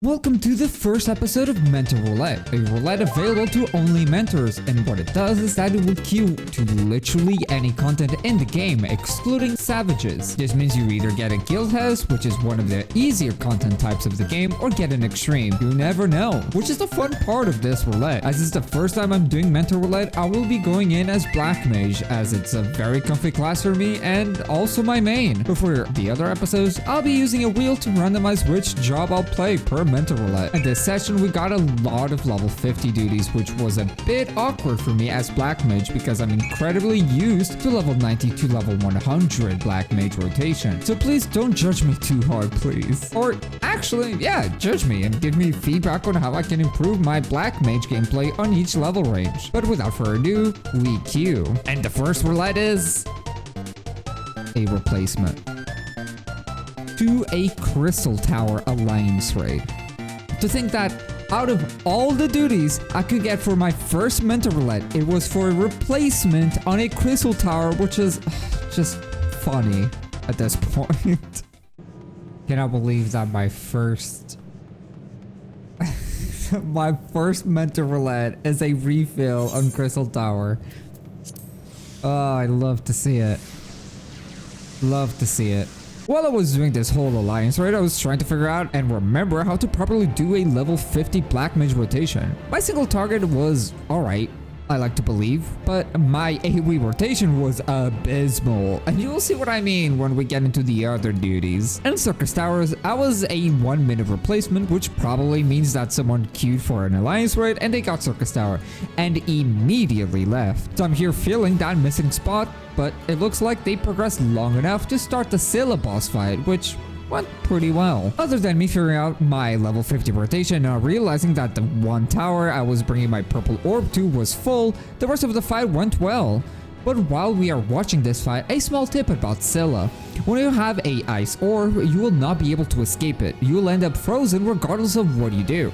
Welcome to the first episode of Mentor Roulette, a roulette available to only mentors, and what it does is that it will queue to literally any content in the game, excluding savages. This means you either get a guildhests, which is one of the easier content types of the game, or get an extreme. You never know, which is the fun part of this roulette. As it's the first time I'm doing Mentor Roulette, I will be going in as Black Mage, as it's a very comfy class for me and also my main. But for the other episodes, I'll be using a wheel to randomize which job I'll play per Mentor Roulette. In this session, we got a lot of level 50 duties, which was a bit awkward for me as Black Mage because I'm incredibly used to level 90 to level 100 Black Mage rotation. So please don't judge me too hard, please. Or actually, yeah, judge me and give me feedback on how I can improve my Black Mage gameplay on each level range. But without further ado, we queue. And the first roulette is a replacement to a Crystal Tower Alliance raid. To think that out of all the duties I could get for my first Mentor Roulette, it was for a replacement on a Crystal Tower, which is just funny at this point. Cannot believe that my first Mentor Roulette is a refill on Crystal Tower. Oh, I love to see it. Love to see it. While I was doing this whole alliance raid, I was trying to figure out and remember how to properly do a level 50 Black Mage rotation. My single target was alright, I like to believe, but my AoE rotation was abysmal, and you will see what I mean when we get into the other duties. In Circus Towers, I was a 1 minute replacement, which probably means that someone queued for an alliance raid and they got Circus Tower and immediately left. So I'm here filling that missing spot, but it looks like they progressed long enough to start the Scylla boss fight, which went pretty well. Other than me figuring out my level 50 rotation and realizing that the one tower I was bringing my purple orb to was full, the rest of the fight went well. But while we are watching this fight, a small tip about Scylla. When you have a ice orb, you will not be able to escape it. You will end up frozen regardless of what you do.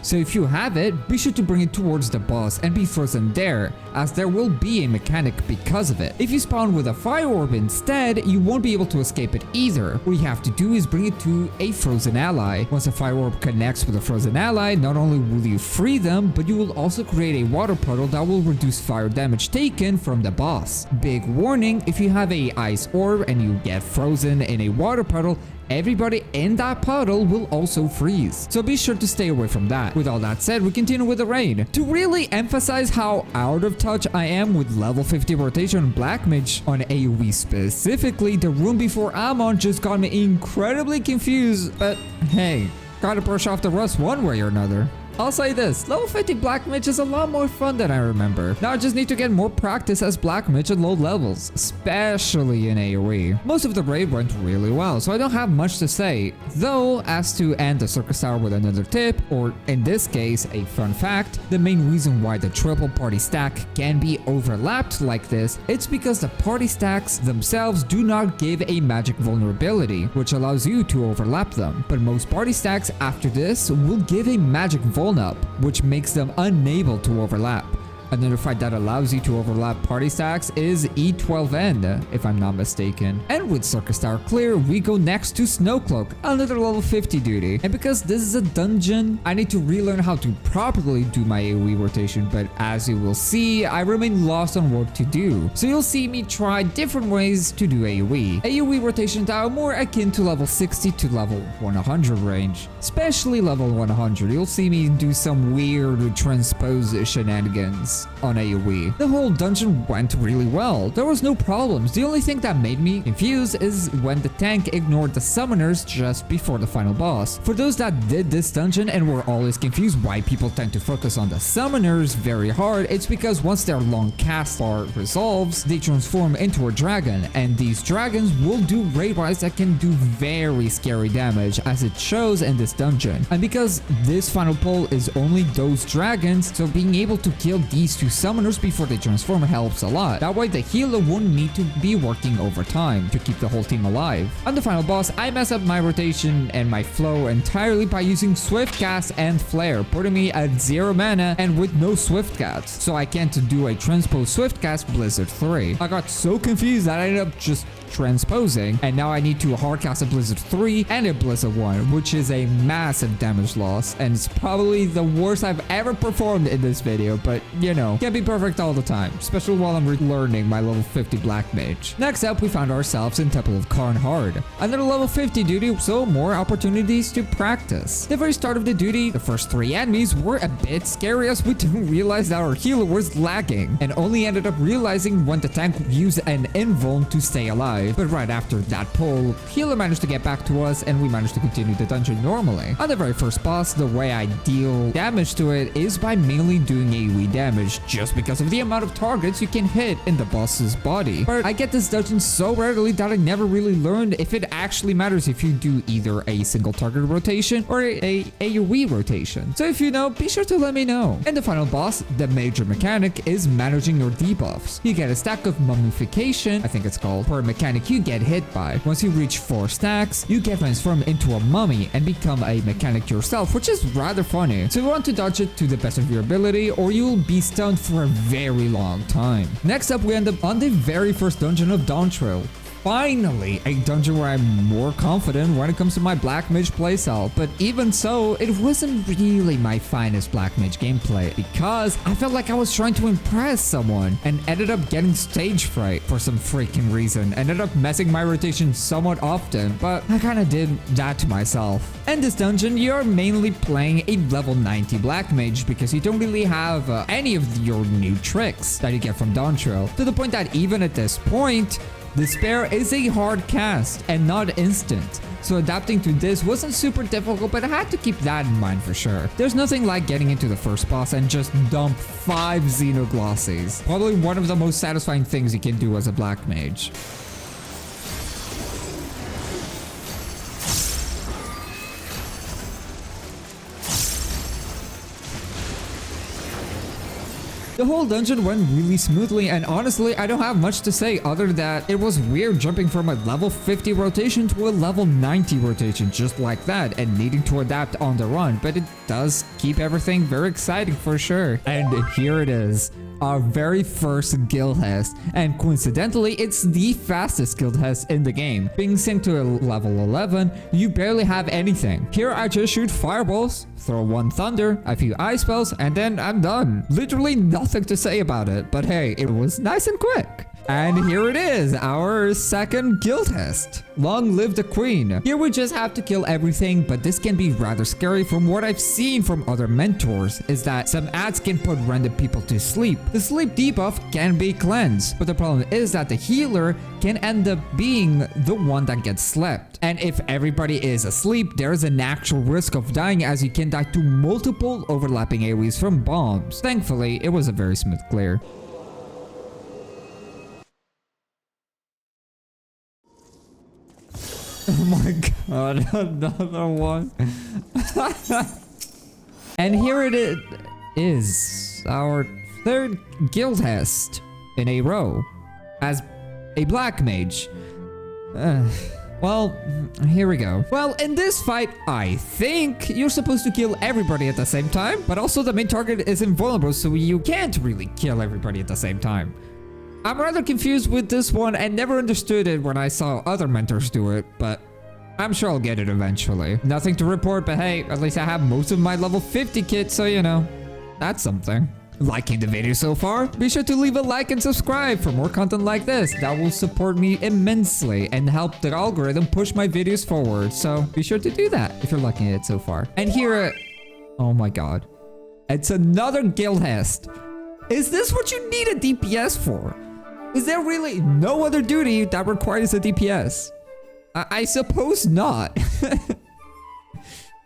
So if you have it, be sure to bring it towards the boss and be frozen there, as there will be a mechanic because of it. If you spawn with a fire orb instead, you won't be able to escape it either. What you have to do is bring it to a frozen ally. Once a fire orb connects with a frozen ally, not only will you free them, but you will also create a water puddle that will reduce fire damage taken from the boss. Big warning, if you have a ice orb and you get frozen in a water puddle, everybody in that puddle will also freeze. So be sure to stay away from that. With all that said, we continue with the raid. To really emphasize how out of touch I am with level 50 rotation Black Mage on AoE specifically, the room before Amon just got me incredibly confused, but hey, gotta brush off the rust one way or another. I'll say this, level 50 Black Mage is a lot more fun than I remember. Now I just need to get more practice as Black Mage at low levels, especially in AoE. Most of the raid went really well, so I don't have much to say. Though, as to end the Circus Tower with another tip, or in this case, a fun fact, the main reason why the triple party stack can be overlapped like this, it's because the party stacks themselves do not give a magic vulnerability, which allows you to overlap them. But most party stacks after this will give a magic vulnerability up, which makes them unable to overlap. Another fight that allows you to overlap party stacks is E12N, if I'm not mistaken. And with Circus Tower clear, we go next to Snowcloak, another level 50 duty. And because this is a dungeon, I need to relearn how to properly do my AoE rotation, but as you will see, I remain lost on what to do. So you'll see me try different ways to do AoE. AoE rotations are more akin to level 60 to level 100 range. Especially level 100, you'll see me do some weird transpose shenanigans on AoE. The whole dungeon went really well. There was no problems. The only thing that made me confused is when the tank ignored the summoners just before the final boss. For those that did this dungeon and were always confused why people tend to focus on the summoners very hard, it's because once their long cast bar resolves, they transform into a dragon, and these dragons will do raid rise that can do very scary damage, as it shows in this dungeon. And because this final pull is only those dragons, so being able to kill these these two summoners before they transform helps a lot. That way the healer won't need to be working overtime to keep the whole team alive. On the final boss, I mess up my rotation and my flow entirely by using Swift Cast and Flare, putting me at 0 mana and with no Swift Cast, so I can't do a transpose Swift Cast Blizzard 3. I got so confused that I ended up just transposing, and now I need to hardcast a Blizzard 3 and a Blizzard 1, which is a massive damage loss, and it's probably the worst I've ever performed in this video, but you know, can't be perfect all the time, especially while I'm relearning my level 50 Black Mage. Next up, we found ourselves in Temple of Karn Hard. Another level 50 duty, so more opportunities to practice. The very start of the duty, the first 3 enemies were a bit scary as we didn't realize that our healer was lagging, and only ended up realizing when the tank used an invuln to stay alive. But right after that pull, healer managed to get back to us and we managed to continue the dungeon normally. On the very first boss, the way I deal damage to it is by mainly doing AoE damage just because of the amount of targets you can hit in the boss's body. But I get this dungeon so rarely that I never really learned if it actually matters if you do either a single target rotation or a AoE rotation. So if you know, be sure to let me know. And the final boss, the major mechanic, is managing your debuffs. You get a stack of mummification, I think it's called, per mechanic you get hit by. Once you reach 4 stacks, you get transformed into a mummy and become a mechanic yourself, which is rather funny. So you want to dodge it to the best of your ability or you'll be stunned for a very long time. Next up, we end up on the very first dungeon of Dawn Trail. Finally, a dungeon where I'm more confident when it comes to my Black Mage playstyle, but even so, it wasn't really my finest Black Mage gameplay because I felt like I was trying to impress someone and ended up getting stage fright for some freaking reason. Ended up messing my rotation somewhat often, but I kinda did that to myself. In this dungeon, you're mainly playing a level 90 Black Mage because you don't really have any of your new tricks that you get from Dawn Trail, to the point that even at this point, Despair is a hard cast and not instant, so adapting to this wasn't super difficult, but I had to keep that in mind for sure. There's nothing like getting into the first boss and just dump 5 Xenoglossies. Probably one of the most satisfying things you can do as a Black Mage. The whole dungeon went really smoothly, and honestly, I don't have much to say other than that it was weird jumping from a level 50 rotation to a level 90 rotation just like that and needing to adapt on the run, but it does keep everything very exciting for sure. And here it is, our very first guildhest, and coincidentally, it's the fastest guildhest in the game. Being synced to a level 11, you barely have anything. Here I just shoot fireballs, throw 1 thunder, a few ice spells, and then I'm done. Literally nothing to say about it, but hey, it was nice and quick. And here it is, our second guildhest. Long live the queen. Here we just have to kill everything, but this can be rather scary. From what I've seen from other mentors is that some ads can put random people to sleep. The sleep debuff can be cleansed, but the problem is that the healer can end up being the one that gets slept. And if everybody is asleep, there is an actual risk of dying as you can die to multiple overlapping AoEs from bombs. Thankfully, it was a very smooth clear. Oh my god, another one. And here it is, our third guildhest in a row as a Black Mage. Well, here we go. Well, in this fight, I think you're supposed to kill everybody at the same time, but also the main target is invulnerable, so you can't really kill everybody at the same time. I'm rather confused with this one and never understood it when I saw other mentors do it, but I'm sure I'll get it eventually. Nothing to report, but hey, at least I have most of my level 50 kit, so you know, that's something. Liking the video so far? Be sure to leave a like and subscribe for more content like this. That will support me immensely and help the algorithm push my videos forward, so be sure to do that if you're liking it so far. And here, oh my god, it's another guildhest. Is this what you need a DPS for? Is there really no other duty that requires a DPS? I suppose not.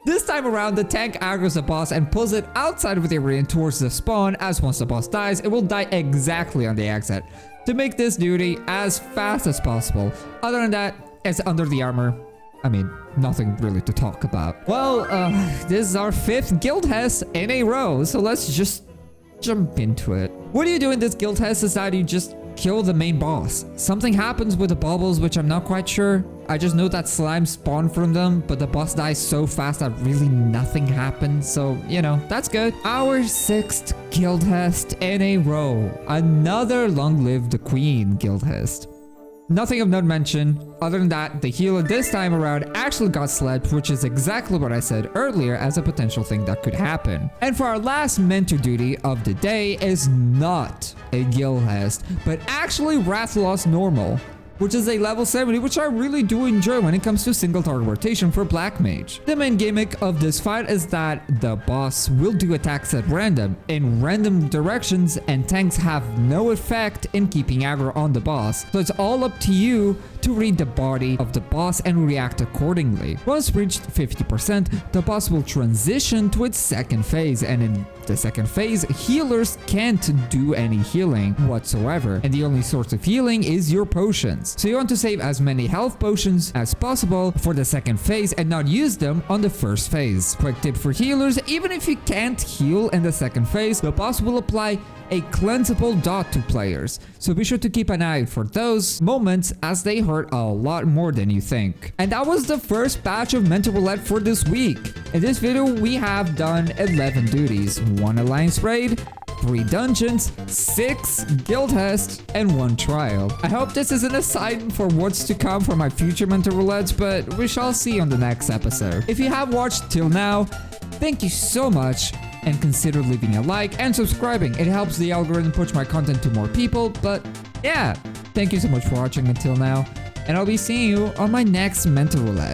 This time around, the tank aggroes the boss and pulls it outside of the arena towards the spawn, as once the boss dies, it will die exactly on the exit. To make this duty as fast as possible. Other than that, it's under the armor. I mean, nothing really to talk about. Well, this is our 5th guildhest in a row, so let's just jump into it. What you do in this guild test is that you just kill the main boss. Something happens with the bubbles, which I'm not quite sure. I just know that slime spawn from them, but the boss dies so fast that really nothing happens. So, you know, that's good. Our 6th guildhest in a row. Another long-lived queen guildhest. Nothing of note mentioned, other than that, the healer this time around actually got slept, which is exactly what I said earlier as a potential thing that could happen. And for our last mentor duty of the day is not a guildhest, but actually Rathlos Normal, which is a level 70, which I really do enjoy when it comes to single target rotation for Black Mage. The main gimmick of this fight is that the boss will do attacks at random, in random directions, and tanks have no effect in keeping aggro on the boss, so it's all up to you to read the body of the boss and react accordingly. Once reached 50%, the boss will transition to its second phase, and in the second phase, healers can't do any healing whatsoever, and the only source of healing is your potions. So you want to save as many health potions as possible for the second phase and not use them on the first phase. Quick tip for healers, even if you can't heal in the second phase, the boss will apply a cleansable dot to players, so be sure to keep an eye out for those moments as they hurt a lot more than you think. And that was the first batch of Mentor Roulette for this week. In this video we have done 11 duties, 1 alliance raid, 3 dungeons, 6 guildhests, and 1 trial. I hope this isn't a sign for what's to come for my future Mentor Roulettes, but we shall see on the next episode. If you have watched till now, thank you so much, and consider leaving a like and subscribing. It helps the algorithm push my content to more people, but yeah, thank you so much for watching until now, and I'll be seeing you on my next Mentor Roulette.